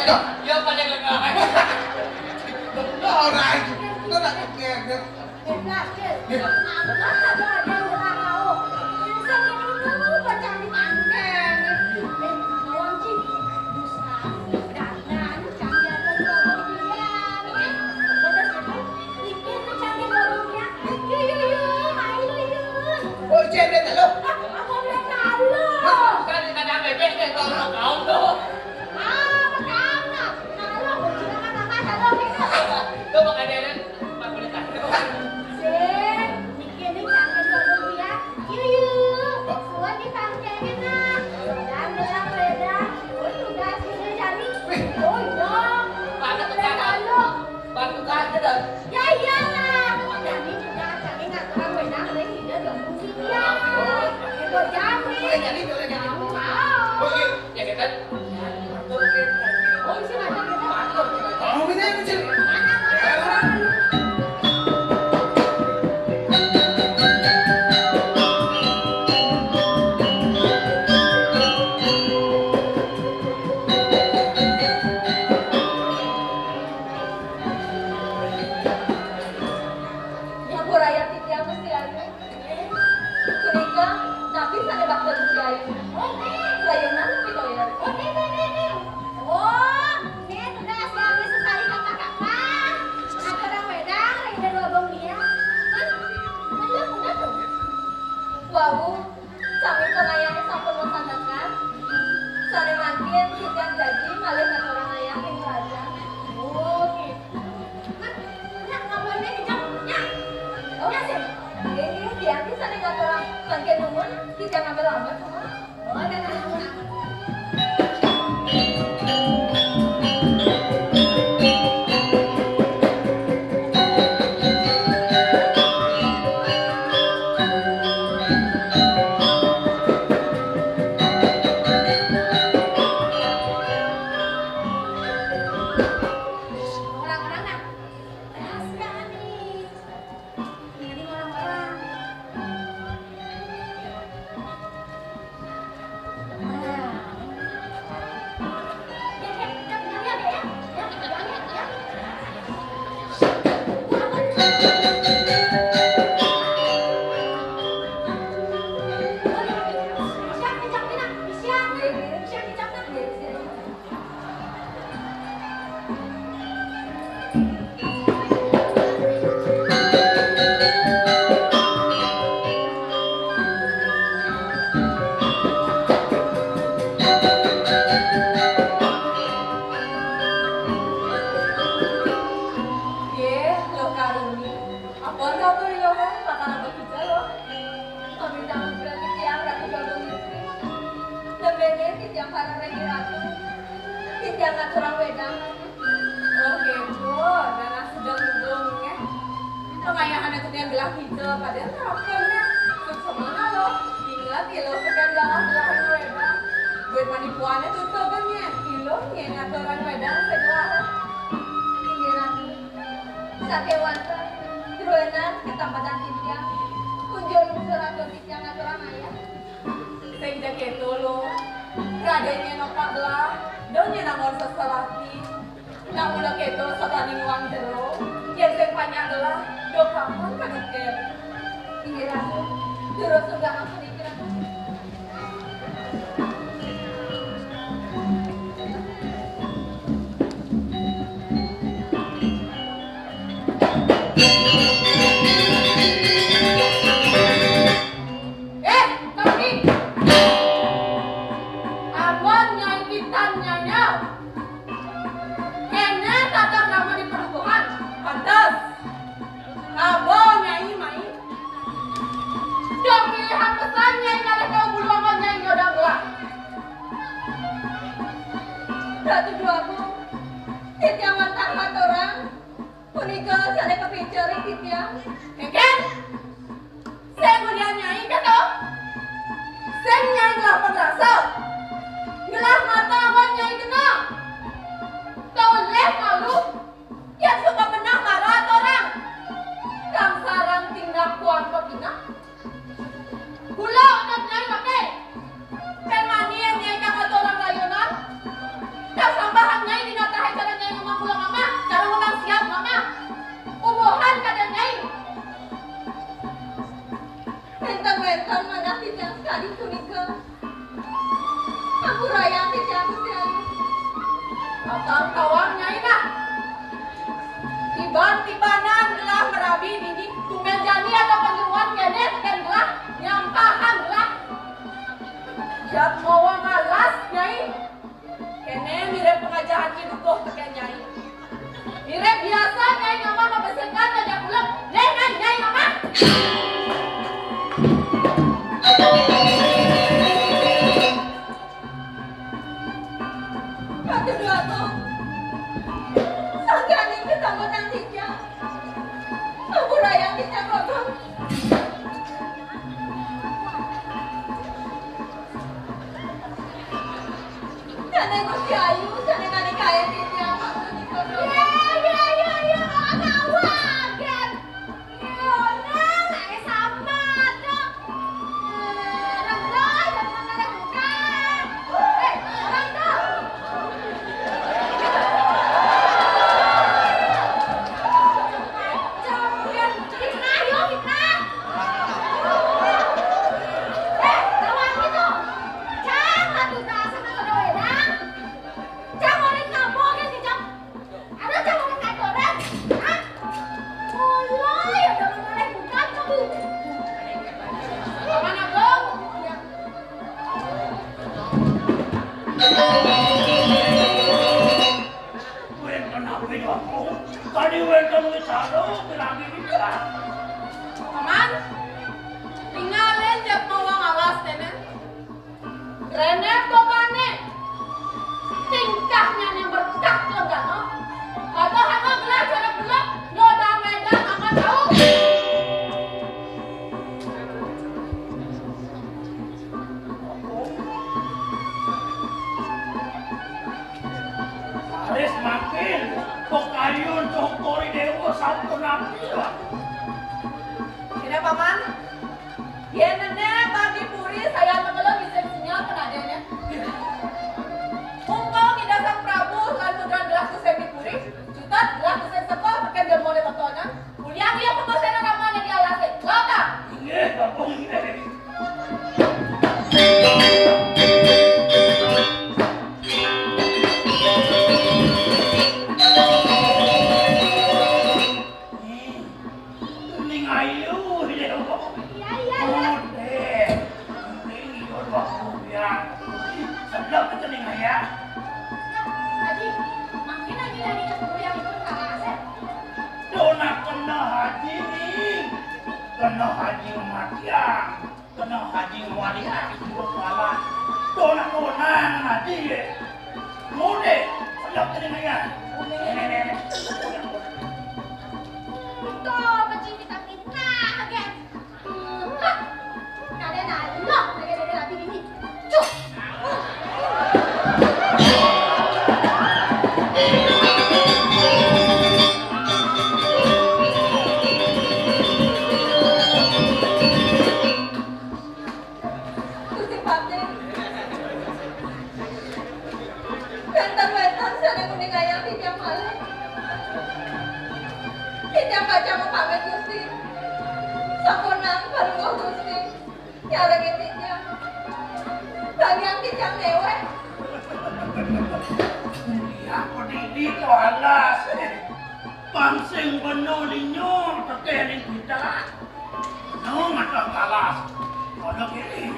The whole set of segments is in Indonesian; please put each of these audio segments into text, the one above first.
Ya pada lengah. Orang itu nak kek. Oh, cendek tak lo? Kan ada bebek kan kalau kau tu. Kau makan dia kan? Mak boleh tak? Mana tu kan? Batu kan tu dah. Ya iyalah, jadi juga jadi nggak orang wedang ada ide dong ya. Itu jamin. Boleh jadi, boleh jadi. Mau. Oke. Ya kita. Oh sih macam gitu. Oh, ini kecil. Ya buraya titiang mesti ada. Kunika tapi sana bakal jaya. Oke. Layanan tapi toilet. Oke. Oh, ini sudah siap sekali kakak-kakak. Ada wedang, ada dua bong dia. Belum udah tuh. Wow, sami pengayannya sampun mesandakan. Sare makin kita gaji malah nggak orang ayam yang raja. Oh, gitu. Nak ngapainnya di jamnya? Oh, ya sih. Ini dia bisa nggak orang makin numun kita ngambil lambat semua. Oh, ada aman. Orang-orang nak rahasia nih. Ini orang-orang. Jangan kurang wedang. Oh gitu, darah sedang hidungnya. Pengayahan itu yang gelang hijau, padahal rokoknya semana loh. Ingat kilo kegandalan gelahan wedang. Buat penipuannya tutupannya, kilonya ngaturan wedang segelahan. Ini lagi, sate wantan, jeruenan ketambatan tiang, kunjul surat tiang ngaturan ayah. Saya tidak gitu loh. Radenya nopak belah. Daun yang nangor seselati, nang ulah keto sataning uang jero, yang sing panjang adalah do kapan kan iker. Ini rasa, terus sudah aku dikira. Abon nyai mai. Jom pilihan pesannya yang ada tijang sekali kunika. Aku raya tijang Gusti Ayu. Akang kawang nyai nah. Tiban-tibanan gelah merabi ini tumel jani atau penjeruan kene tekan gelah nyampahan gelah. Jat mawa malas nyai. Kene mirip pengajahan kidugoh tekan nyai. Mirip biasa nyai ngama mabesekan aja pulang. Lengan nyai ngama. Kedua tuh, sangkaan ini sambutan tijang. Aku rayang tijang kotor. Kane Gusti Ayu, kane kaya tijang. Ya, kawaget. Nang, sama tuh. Rendah, jangan ada buka. Orang tuh. Paman, tinggalin jat mawang alas tenen. Rene pomane, tingkahnya yang berkah lenggano. Atau hanga gelah jarak gelap, nyoda medan akan tahu. Aris makin, pokayun cokori dewa satu nabi. Ini paman, dia nenek bagi puri saya mengeluh bisa sinyal penadanya. Mumpung tidak sang Prabu lan mudran gelah kusemi puri, jutat gelah kusem sekolah pakai dia mulai totonan. Kuliah dia pembosenan ramanya di alasnya. Lota. Iya, gabung ini. Kena haji matiang, kena haji waria, kepala, dona haji, mude, sedap telinga. Nenek. Tuh, macam kita fitnah, agen. Kalian Allah, mereka dari rapi ini. Cuk. Pansing beno linyo, tekeling kita. No, mata kalas. Kalau kiri,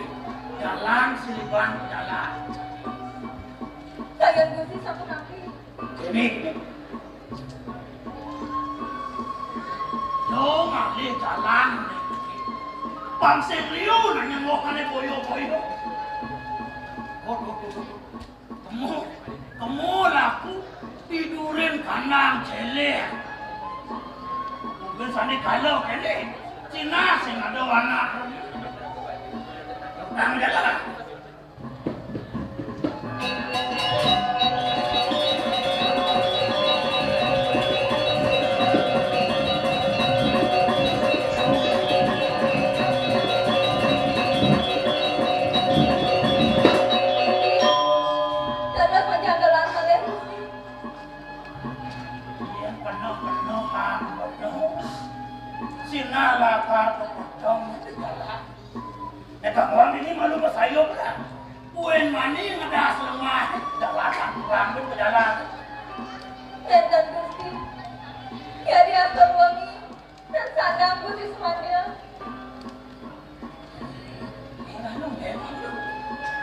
jalan siliban jalan. Saya gusti sapu nabi. Ini. Yo ngalih jalan. Pansing liu nanya mau kane boyo. Kamu laku tidurin kanang celek. Mungkin sani kalau kene Cina sing ada warna. Nang jalan. Kang orang ini malu bersayap lah. Puen mani ngedas lemah, jalanan rambut berjalan. Enten Gusti. Ya diatur wangi dan sadang Gusti semanya.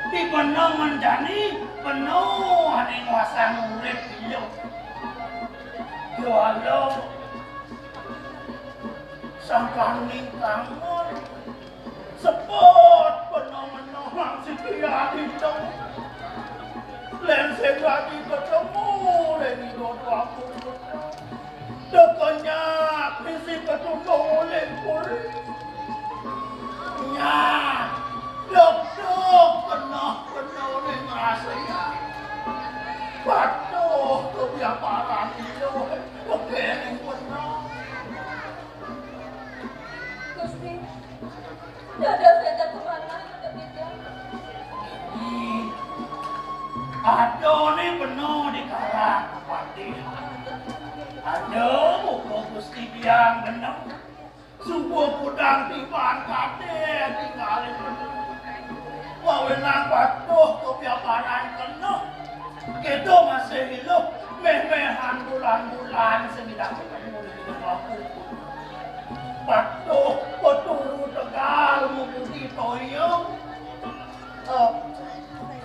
Di penuh menjani, penuh ada kuasa murid beliau. Ya Allah, sang kaning kangen, sepot penuh menolak setia itu. Lenseng lagi ketemu, lagi dodo aku. Dekanya prinsip ketemu lempur. Ya. Dok, penuh nih ngerasanya. Patuh kebiasaan itu, kebening penuh. Gusti, dada saya kemana? Aduh nih penuh di karang kepatihan. Aduh, buku Gusti biang benang. Subuh kudang tiban kade tinggalin penuh. Mawenang patuh kebiasaan penuh. Kita masih hidup memehan bulan-bulan semidang ketemu di rumah aku. Patuh peturu tegal mengikuti toyong.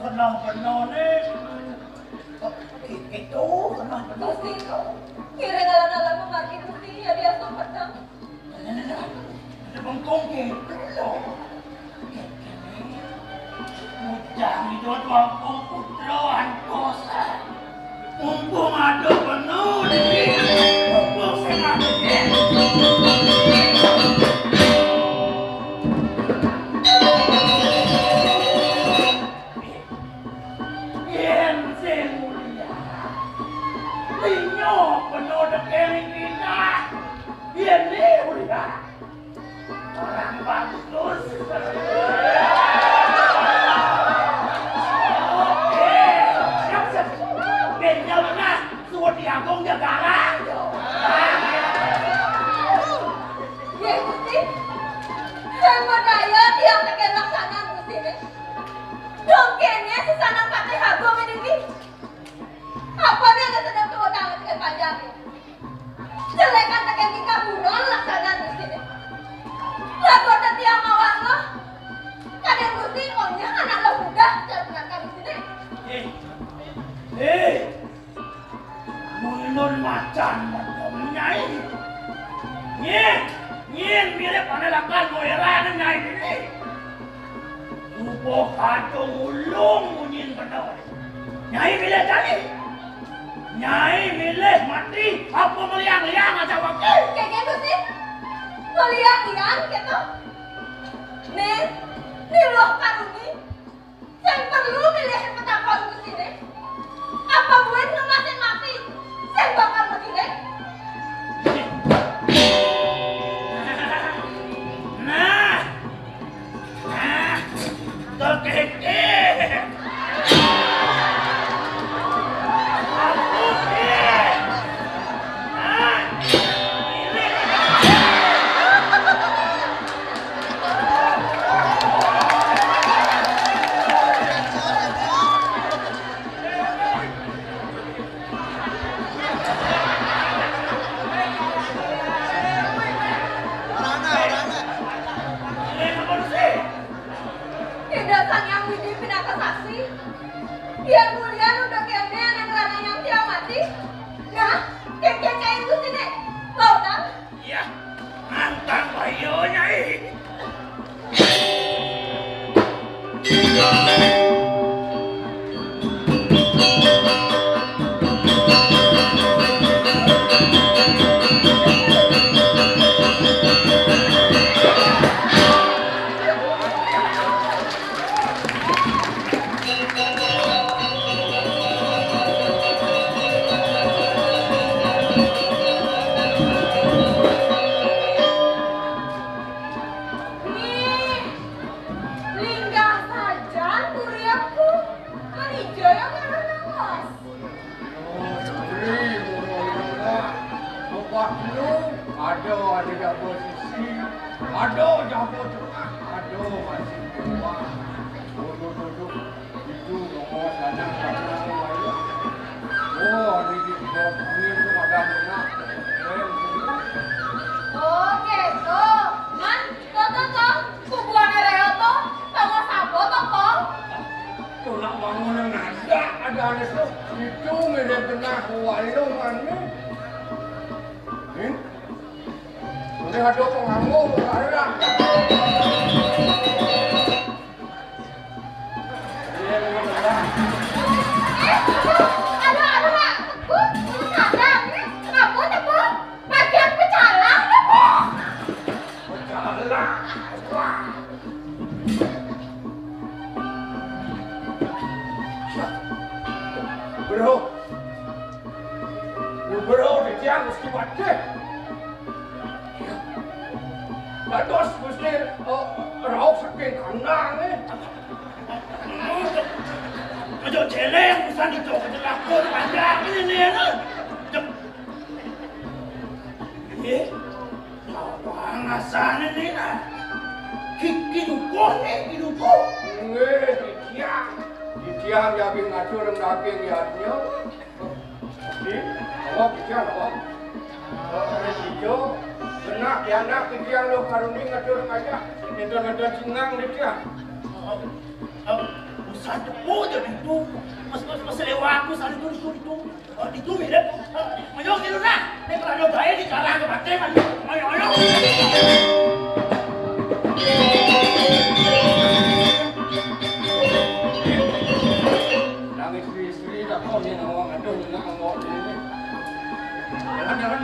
Kenang-kenang nih. Itu kenang-kenang. Gusti, kira ngalan-ngalan memaki Gusti ya dia pedang. Ada bengkong gitu. Ujang hidup waktu putra antosa. Mumpung ada penuh di sini. Mumpung saya ada Yen sing mulia. Linyo penuh dekeling kita. Yen ni mulia. Orang bagus. Diagung dia garang. Ya Gusti, saya mau daya dia tekan laksanaan Gusti ini. Dongkennya sesanang pakai habong ini. Apa dia ada sedang tua tangan tekan panjang. Jelekan tekan tingkah buron laksanaan Gusti ini. Lagu ada tiang mawar lo. Kadang Gusti, ohnya anak lo muda. Jangan benarkan di sini. Mulun macan nyai. Nyen mirip panelakan moira nyai ini. Lupa kacau ulung munyin benar. Nyai milih tadi. Nyai milih mati apa meliang-liang aja wakil. Kayak gitu sih. Meliang-liang gitu. Nih, di luar karuni. Saya perlu milih petapa di sini. Apa buat ngemasin mati? Saya bakal begini. Nah, terkeke. Aku Tindakan yang widi pindah ke saksi. Yang mulia udah kayaknya yang rana yang dia mati. Nah, kayak itu sini. Tahu tak? ya, mantan bayonya ini. Nih, linggah saja itu mirip kena walung ane. Ini ada pengamuk ada. Bro, dia mesti baca. Bados mesti rauh saking kandang ni. Ajo celeng bukan itu kelakon panjang ini na. Apa ngasan ini na? Kiduko kiduko. Dia yang ngatur daging yatnya. Awak bicara awak. Ada hijau, benak anak kerja lo karuni ngatur aja. Nonton singang dia. Usah cepu jadi itu. Mas lewat aku sari itu. Itu mirip. Mayo gitu nah. Nek kalau bae di cara ke bate man. Mayo. Istri tak kau ni awak ada nak awak ni. Jangan.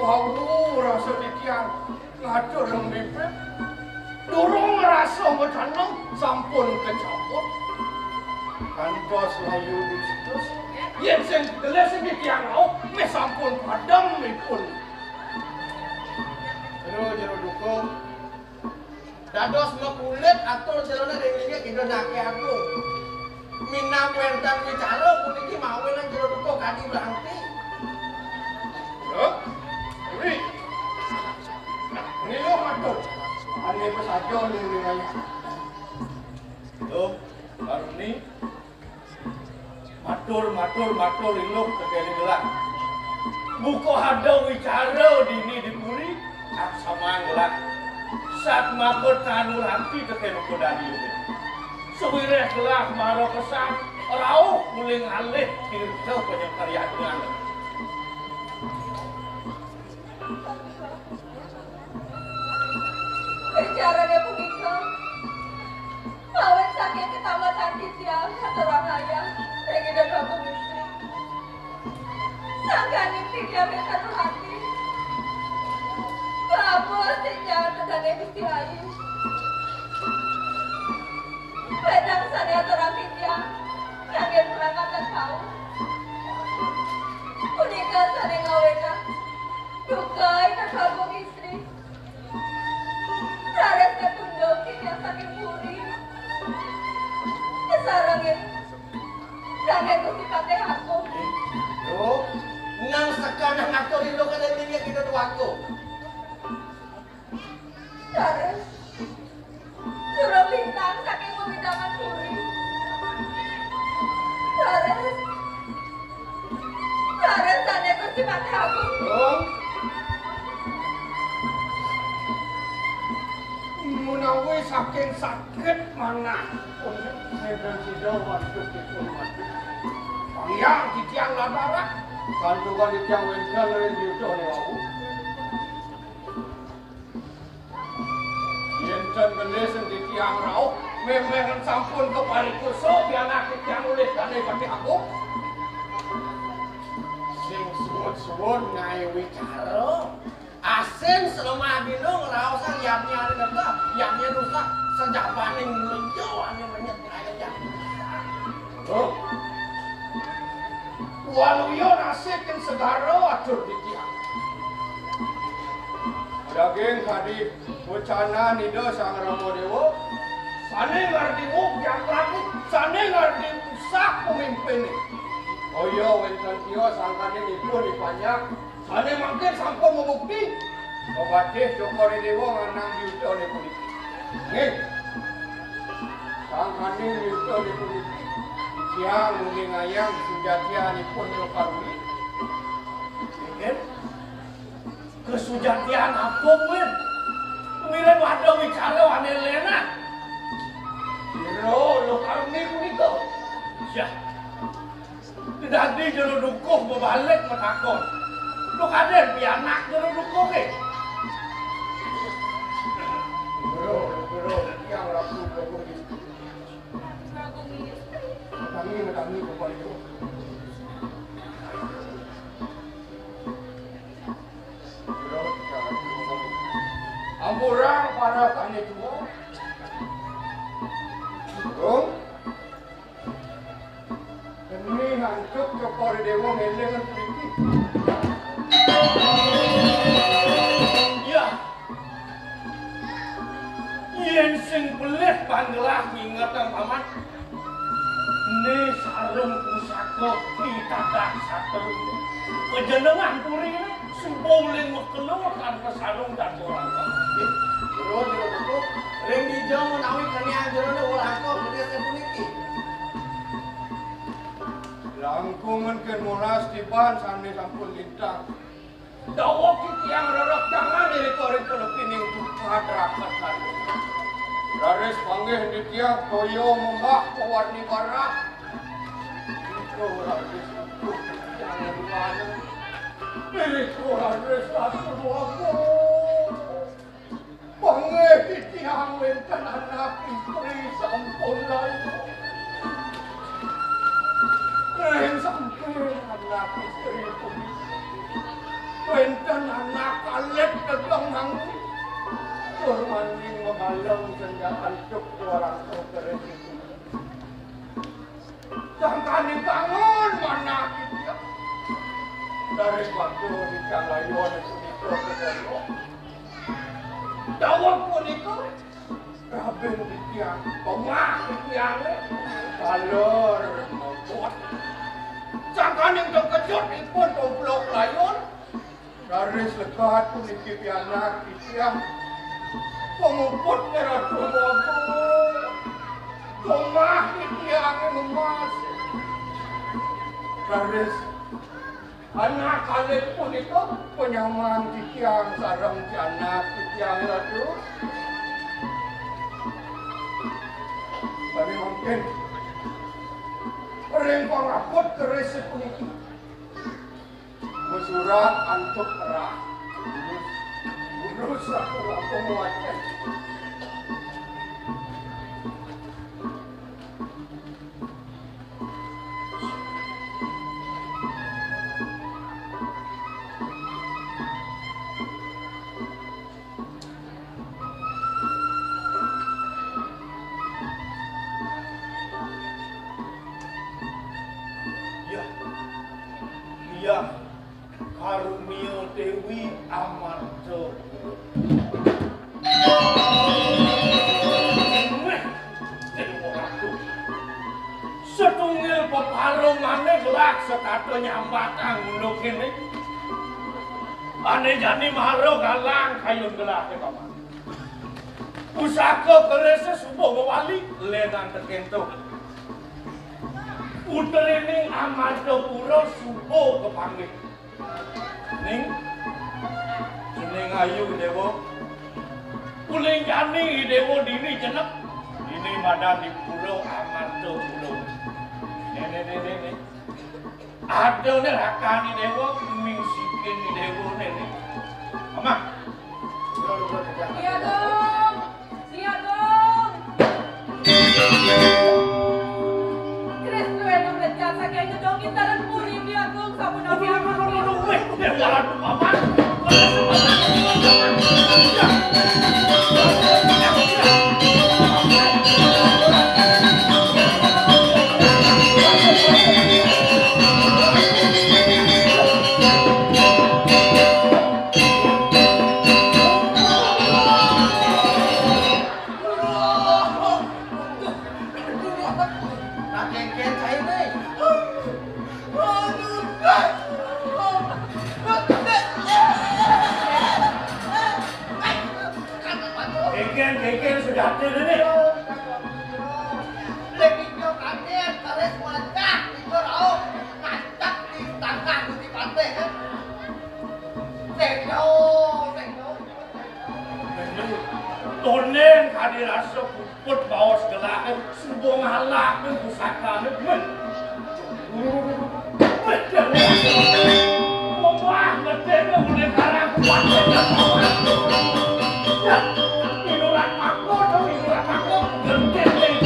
Wow, rasa ditiang ngatur yang mimpi. Durung rasa macam sampun kecampur. Kantos layu di situ. Yen sing gelas sing ditiang au, me sampun padam ipun. Jero dukung. Dados mau kulit atur jelona dengenge kita nake aku. Minang wentan bicara puniki mawe nang jero dukung kadi berarti. Yo. Wi. Ini lo matur. Ane pesajo ning ngaya. Lo baru ni matur ilok tekene gelang. Buko hadau wicara dini dipuri ak sama gelang. Saat makot tanur hati tekene kodani yo. Suwireh gelang maro kesan rauh muling alih tirta penyang karya dengan. Caranya punika awet sakit ketambah sakit ya orang ayah pengen ada kamu istri sangkani pikir satu hati kamu sejauh dengan istri lain pedang sana orang pikir yang perangkatan kau punika sana ngawena dukai tak kamu istri Sares ketundokin yang sakit puri Kesarangin Dan itu sifatnya aku Yo, nang sekarang ngatur ilo kan ini kita tuaku. Sares Suruh bintang saking memindakan puri Sares dan itu sifatnya aku Yo, Munawi saking sakit mana pun medan sidau waduk itu mati. Pangyang di tiang ladarak, santukan di tiang wendan lain diutuh oleh aku. Yentan gelis di tiang rauh, memang sampun ke parikuso biar nak tiang ulit dan pati aku. sing suwun-suwun ngai wicara. Asin selama dino ngerausan yaknya ada kata, yaknya rusak sejak paning melenjo ane menyet ngai jak. Oh. Waluyo nasib yang segara atur di tiang. Daging tadi wacana nido sang Rama Dewa. Sane ngardi yang lagi, sane ngardi usak pemimpin. Oh iya, wenten tio sangkane nipu di banyak. Sane mangkin sampo membukti. Obatih Joko Dewa nganang diutuh oleh politik. Nih, sangkane diutuh oleh politik. Siang mungkin ayam sujatian pun lokaruni. Ingin kesujatian apa pun? Kemudian ada bicara ane lena. Biro lokaruni kuniko. Ya. Tadi jero dukuh berbalik metakon. Lu kaden pianak jero dukuh ke. Biro yang rapu dukuh itu. Kami kembali itu. Ampurang para tani tua. Dong. Ini hancur Joko Dewa ngelengan sedikit. Ya. Yen sing belet panggelah ingatan paman. Ini sarung pusaka kita tak satu. Pejenengan puri ini sempoling mekelur tanpa sarung dan orang. Jero itu ring dijau menawi kaniang jero ne ulah kok gede puniki. Langkungan ke molas tiban sane sampun lintang. Dawa kiti yang rerek jangan dari korek pining tukat rakat sane. Raris panggih di tiang toyo membah pewarni barat. Itu raris itu jangan dimana. Itu raris atur wago. Panggih di tiang wenten anak istri sampun layu. Yang sampai anak istri pun wenten anak malam senja antuk orang tua keres itu. Sangkani bangun mana kita dari waktu di Kalayon itu diproteksi. Dawak pun itu Raben di tiang, komah di tiangnya, kalor membuat. Sangkani yang terkejut pun toblok layon. Dari selekat pun di anak di tiang. Pengumput merah tubuhku, komah di tiangnya emas. Garis anak kalian pun itu penyamang di tiang sarang di anak di tiang ratu. Tapi mungkin rengkong rapot keres pun itu. Mesurat antuk kerah. Urus aku muatnya. Ya, Karunia Dewi Amarta. Setunggal peparungane gelak setato nyambatang ngono kene. Ane jani maro galang kayun gelak e paman. Pusaka kerese subuh mewali lenan terkentuk. Puterining Amartapura subuh kepanggih. Ning jeneng ayu dewa. Kuling jani dewa dini jeneng. Dini madan di pulau Amartapura. Nene. Ada ne rakani dewa ming sikin ni dewa nene. Mama. Iya dong. Iya dong. Kres tuh yang berjasa kayak ngedong gitaran puri biar dong sabu nabi aku. Jalan mama. Keken sudah ada ni. Lekitnya kaget, terus meledak, itu rauh, ngacak di tangan di pantai kan. Sekno. Tonen kadi rasa puput bawa segala subuh ngalak ni pusaka ni men. Wah, betul boleh karang kuat. Inuran aku, genting.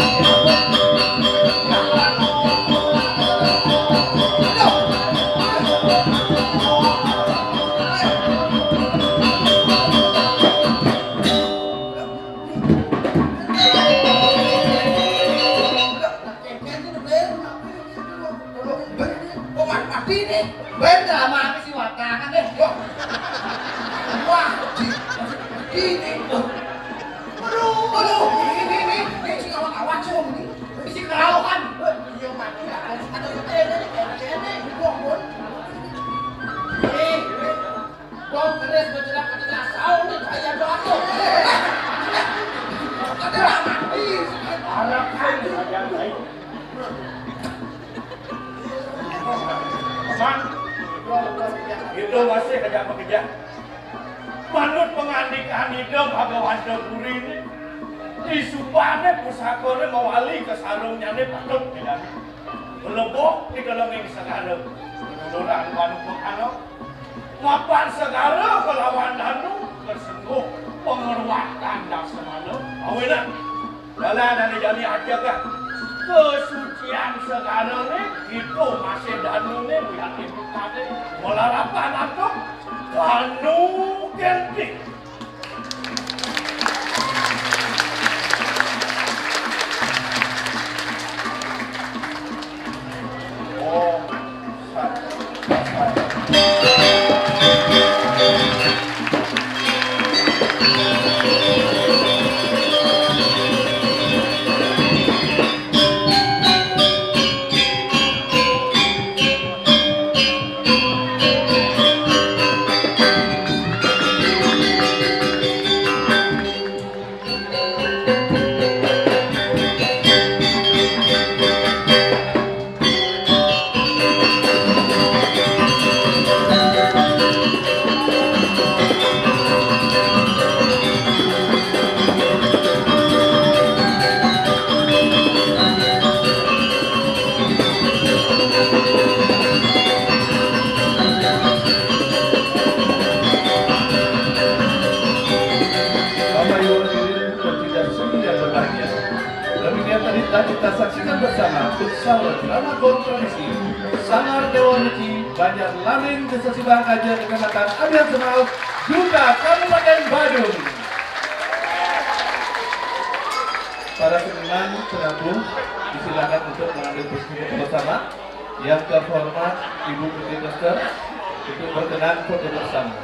Ben drama apa sih wata kan deh? Wah, ini. Aduh, ini si awak-awak cuma ini. Si keraukan. Iya mati lah. Ada ini, gua. Gua keres berjerak ke tengah sahur nih kayak doaku. Ada mati. Harap kan yang baik. Man, itu masih kerja bekerja. Manut pengandikan hidup Bhagawan Puri ini. Disupane pusakane mawali ke sarungnya ne patut tidak. Lebok di dalam yang segala. Orang wanu pekano. Mapan segala kelawan danu kesengguh pengeruatan dah semalam. Awenan. Dalam dari jadi aja kan. Kesucian segala ni itu masih danu ni lihat ibu tadi melarapan atau danu genting. kita saksikan bersama pesawat drama kompetisi Sanggar Dewa Neci Banjar Lamin Desa Sibang Aja Kecamatan Abian Semal juga Kabupaten Badung. Para seniman penabung disilakan untuk mengambil foto bersama. Yang terhormat Ibu Putri Koster untuk berkenan foto bersama.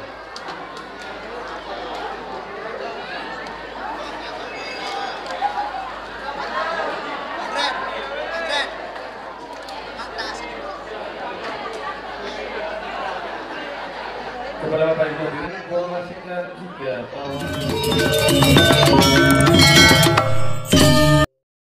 Kepada Bapak Ibu hadirin informasikan juga